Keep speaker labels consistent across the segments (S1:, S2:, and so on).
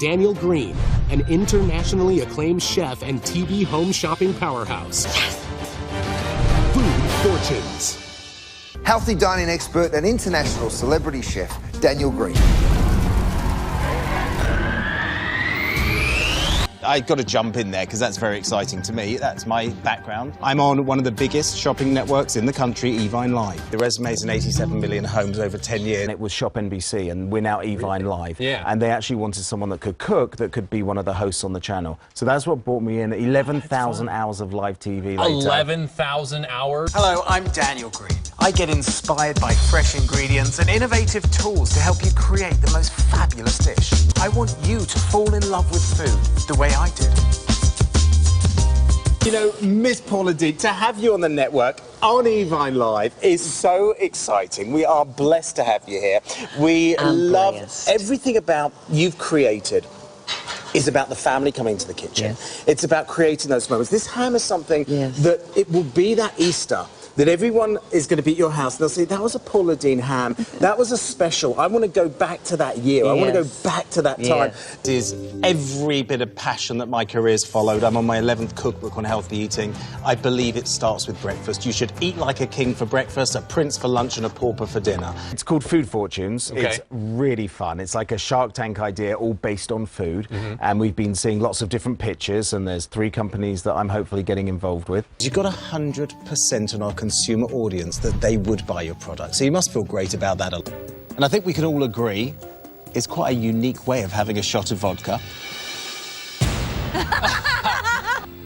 S1: Daniel Green, an internationally acclaimed chef and TV home shopping powerhouse. Yes. Food Fortunes.
S2: Healthy dining expert and international celebrity chef, Daniel Green.
S3: I've got to jump in there because that's very exciting to me. That's my background. I'm on one of the biggest shopping networks in the country, eVine Live. The resume is in 87 million homes over 10 years. It was Shop NBC, and we're now eVine Live.
S4: Yeah.
S3: And they actually wanted someone that could cook, that could be one of the hosts on the channel. So that's what brought me in. 11,000 hours of live TV later.
S4: 11,000 hours?
S5: Hello, I'm Daniel Green. I get inspired by fresh ingredients and innovative tools to help you create the most fabulous dish. I want you to fall in love with food the way I did.
S3: You know, Miss Paula Deen, to have you on the network on eVine Live is so exciting. We are blessed to have you here. We love everything about you've created. Is about the family coming to the kitchen.
S6: Yes.
S3: It's about creating those moments. This ham is something that it will be that Easter that everyone is going to be at your house and they'll say, that was a Paula Deen ham, that was a special. I want to go back to that year. I want to go back to that time. It is every bit of passion that my career's followed. I'm on my 11th cookbook on healthy eating. I believe it starts with breakfast. You should eat like a king for breakfast, a prince for lunch, and a pauper for dinner. It's called Food Fortunes.
S4: Okay.
S3: It's really fun. It's like a Shark Tank idea, all based on food. And we've been seeing lots of different pitches, and there's 3 companies that I'm hopefully getting involved with. You've got 100% on our consumer audience that they would buy your product, so you must feel great about that. And I think we can all agree it's quite a unique way of having a shot of vodka.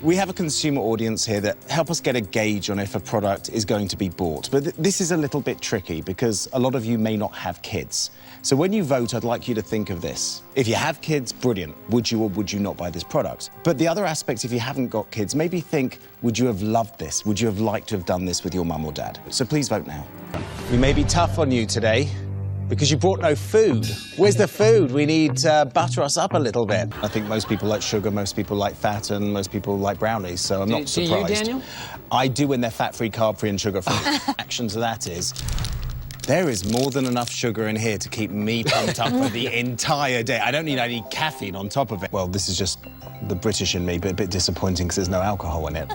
S3: We have a consumer audience here that help us get a gauge on if a product is going to be bought. But this is a little bit tricky because a lot of you may not have kids. So when you vote, I'd like you to think of this. If you have kids, brilliant. Would you or would you not buy this product? But the other aspects, if you haven't got kids, maybe think, would you have loved this? Would you have liked to have done this with your mum or dad? So please vote now. We may be tough on you today, because you brought no food. Where's the food? We need to butter us up a little bit. I think most people like sugar, most people like fat, and most people like brownies, so I'm not surprised.
S4: Do you, Daniel?
S3: I do when they're fat-free, carb-free, and sugar-free. Action to that is, there is more than enough sugar in here to keep me pumped up for the entire day. I don't need any caffeine on top of it. Well, this is just the British in me, but a bit disappointing because there's no alcohol in it.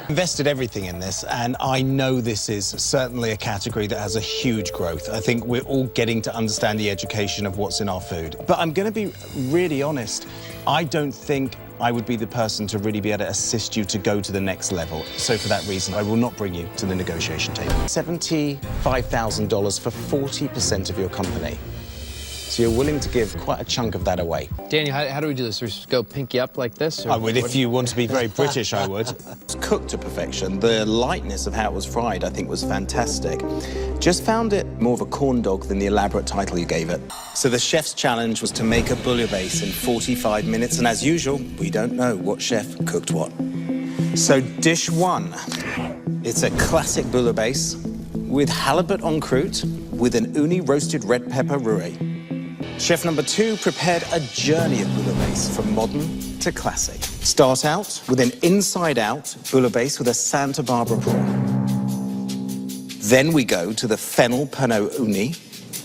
S3: Invested everything in this, and I know this is certainly a category that has a huge growth. I think we're all getting to understand the education of what's in our food. But I'm going to be really honest. I don't think I would be the person to really be able to assist you to go to the next level. So for that reason, I will not bring you to the negotiation table. $75,000 for 40% of your company. So you're willing to give quite a chunk of that away.
S4: Daniel, how do we do this? We just go pinky up like this? Or
S3: I would, if you want to be very British, I would. It's cooked to perfection. The lightness of how it was fried, I think, was fantastic. Just found it more of a corn dog than the elaborate title you gave it. So the chef's challenge was to make a bouillabaisse in 45 minutes, and as usual, we don't know what chef cooked what. So dish 1, it's a classic bouillabaisse with halibut en croûte with an uni roasted red pepper roué. Chef number 2 prepared a journey of bouillabaisse from modern to classic. Start out with an inside-out bouillabaisse with a Santa Barbara prawn. Then we go to the fennel Pernod uni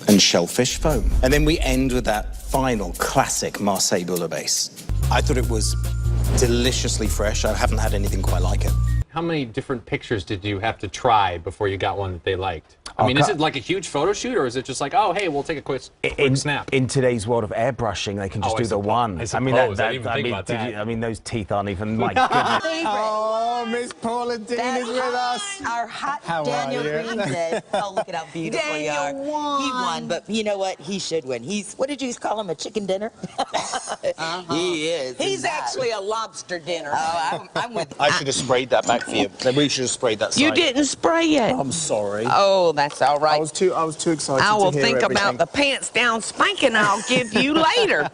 S3: and shellfish foam. And then we end with that final classic Marseille bouillabaisse. I thought it was deliciously fresh. I haven't had anything quite like it.
S4: How many different pictures did you have to try before you got one that they liked? I mean, is it like a huge photo shoot, or is it just like, oh, hey, we'll take a quick snap?
S3: In today's world of airbrushing, they can just do the one.
S4: I
S3: mean, those teeth aren't even, my goodness.
S2: Oh, Miss Paula Deen is with us.
S6: Our hot
S2: How
S6: Daniel
S2: are you?
S6: Green said, oh, look at how beautiful you are.
S7: Won.
S6: He won, but you know what? He should win. What did you call him, a chicken dinner? He is.
S7: He's actually a lobster dinner.
S6: Oh, I'm with
S3: I should have sprayed that back for you. We should have sprayed that side.
S7: You didn't spray it.
S3: I'm sorry.
S7: Oh, that's all right.
S2: I was too excited
S7: I will
S2: to hear
S7: think
S2: everything.
S7: about the pants down spanking I'll give you later.